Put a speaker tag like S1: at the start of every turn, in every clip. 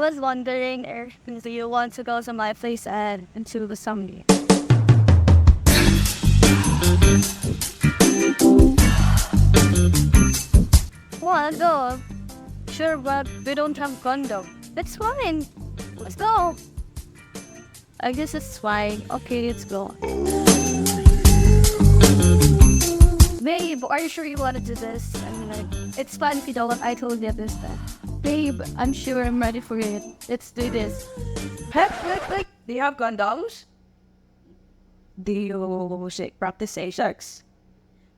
S1: Was wondering if you want to go to my place and into the summer. Wanna go? Sure, but we don't have condom. That's fine. Let's go. I guess it's fine. Okay, let's go. Babe, are you sure you want to do this? I mean, like, it's fun if you don't. I told you this then. Babe, I'm sure I'm ready for it. Let's do this. Heck, do you have condoms? Do you practice safe sex?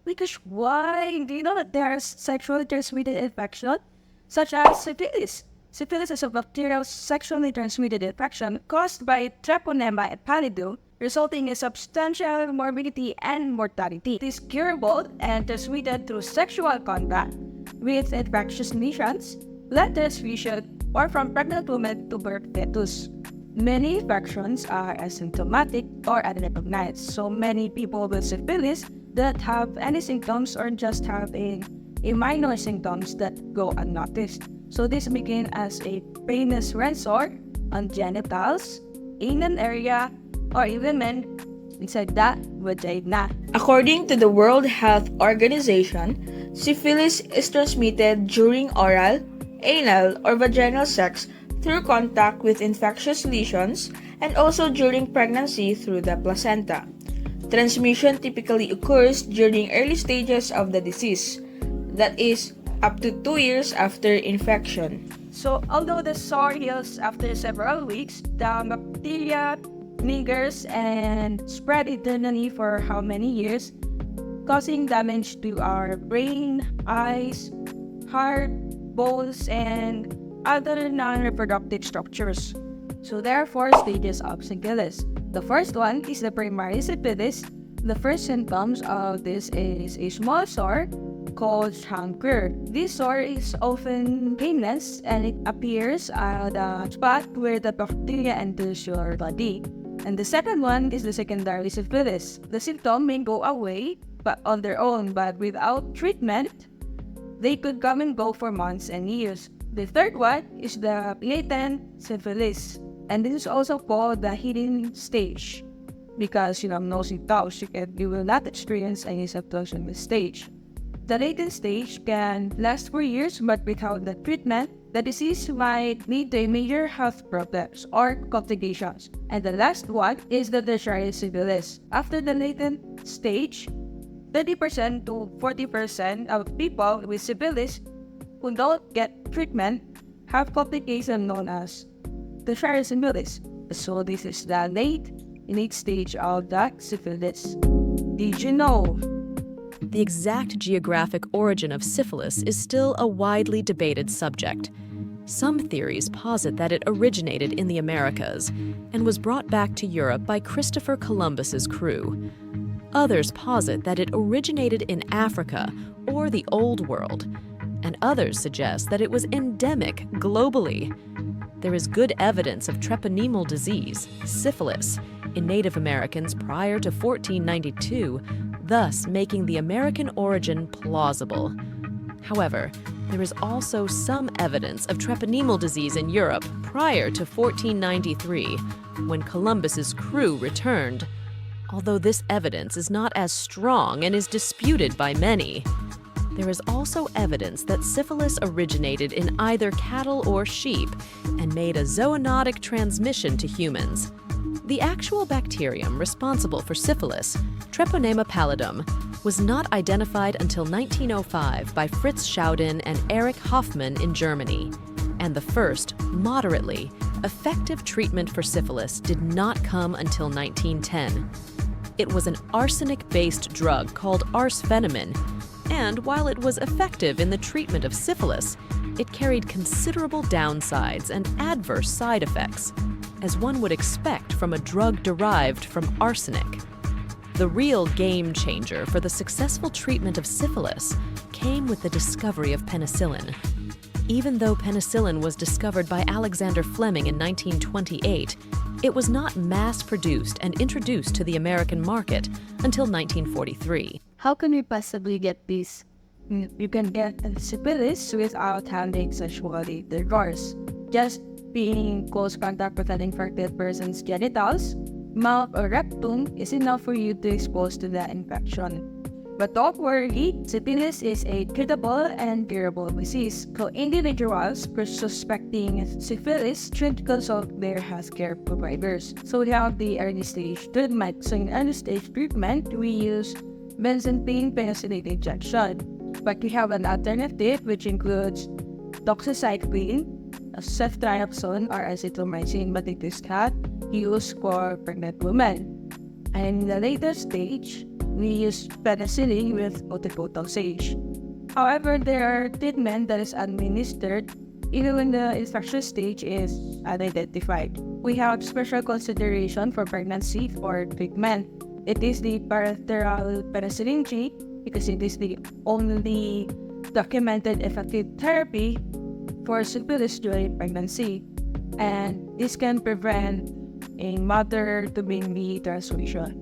S1: Because why? Do you know that there are sexually transmitted infections, such as syphilis? Syphilis is a bacterial sexually transmitted infection caused by treponema and pallidum, resulting in substantial morbidity and mortality. It is curable and transmitted through sexual contact with infectious lesions, blood transfusion, or from pregnant women to birth fetus. Many infections are asymptomatic or unrecognized, so many people with syphilis that have any symptoms or just have a minor symptoms that go unnoticed. So this begin as a painless red sore on genitals, in an area, or even men inside the vagina.
S2: According to the World Health Organization, syphilis is transmitted during oral, anal, or vaginal sex through contact with infectious lesions and also during pregnancy through the placenta. Transmission typically occurs during early stages of the disease, that is, up to 2 years after infection.
S1: So although the sore heals after several weeks, the bacteria lingers and spread internally for how many years, causing damage to our brain, eyes, heart, bones, and other non-reproductive structures. So there are 4 stages of syphilis. The first one is the primary syphilis. The first symptoms of this is a small sore called chancre. This sore is often painless and it appears at the spot where the bacteria enters your body. And the second one is the secondary syphilis. The symptom may go away but on their own, but without treatment, they could come and go for months and years. The third one is the latent syphilis, and this is also called the hidden stage because you have no symptoms. You will not experience any symptoms in this stage. The latent stage can last for years, but without the treatment, the disease might lead to major health problems or complications. And the last one is the tertiary syphilis. After the latent stage, 30% to 40% of people with syphilis who don't get treatment have complications known as tertiary syphilis. So this is the late stage of the syphilis. Did you know?
S3: The exact geographic origin of syphilis is still a widely debated subject. Some theories posit that it originated in the Americas and was brought back to Europe by Christopher Columbus's crew. Others posit that it originated in Africa or the Old World, and others suggest that it was endemic globally. There is good evidence of treponemal disease, syphilis, in Native Americans prior to 1492, thus making the American origin plausible. However, there is also some evidence of treponemal disease in Europe prior to 1493, when Columbus's crew returned, although this evidence is not as strong and is disputed by many. There is also evidence that syphilis originated in either cattle or sheep and made a zoonotic transmission to humans. The actual bacterium responsible for syphilis, Treponema pallidum, was not identified until 1905 by Fritz Schaudin and Erich Hoffmann in Germany, and the first, moderately, effective treatment for syphilis did not come until 1910. It was an arsenic-based drug called arsphenomen, and while it was effective in the treatment of syphilis, it carried considerable downsides and adverse side effects, as one would expect from a drug derived from arsenic. The real game changer for the successful treatment of syphilis came with the discovery of penicillin. Even though penicillin was discovered by Alexander Fleming in 1928, it was not mass-produced and introduced to the American market until 1943.
S1: How can we possibly get this? You can get syphilis without having sexual intercourse. Just being close contact with an infected person's genitals, mouth, or rectum is enough for you to expose to the infection. But don't worry, syphilis is a treatable and curable disease. So individuals suspecting syphilis should consult their healthcare providers. So we have the early stage treatment. So in early stage treatment, we use benzathine penicillin injection. But we have an alternative which includes doxycycline, ceftriaxone, or azithromycin, but it is not used for pregnant women. And in the later stage, we use penicillin with multiple dosage. However, there are treatment that is administered even when the infectious stage is unidentified. We have special consideration for pregnancy for treatment. It is the parenteral penicillin G because it is the only documented effective therapy for syphilis during pregnancy, and this can prevent a mother-to-baby transmission.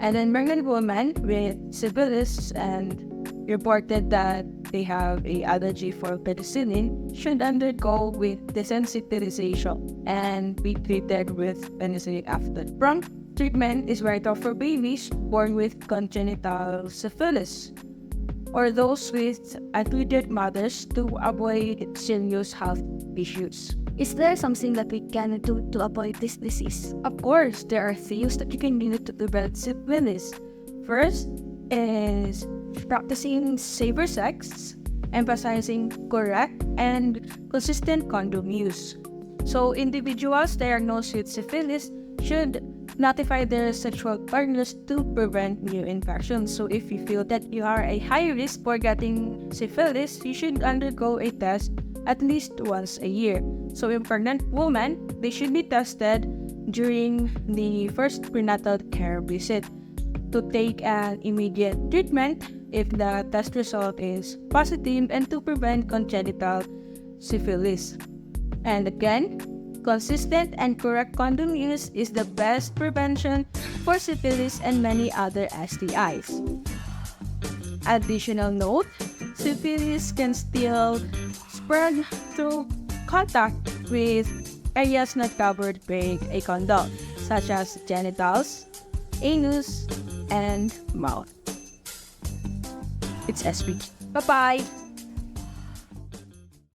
S1: And then pregnant women with syphilis and reported that they have a allergy for penicillin should undergo with desensitization and be treated with penicillin after. Prompt treatment is vital for babies born with congenital syphilis or those with untreated mothers to avoid serious health issues.
S4: Is there something that we can do to avoid this disease?
S1: Of course, there are things that you can do to prevent syphilis. First is practicing safer sex, emphasizing correct and consistent condom use. So individuals diagnosed with syphilis should notify their sexual partners to prevent new infections. So if you feel that you are a high risk for getting syphilis, you should undergo a test at least once a year. So in pregnant women, they should be tested during the first prenatal care visit to take an immediate treatment if the test result is positive and to prevent congenital syphilis. And again, consistent and correct condom use is the best prevention for syphilis and many other STIs. Additional note, syphilis can still spread through contact with areas not covered by a condom, such as genitals, anus, and mouth. It's SPG. Bye-bye!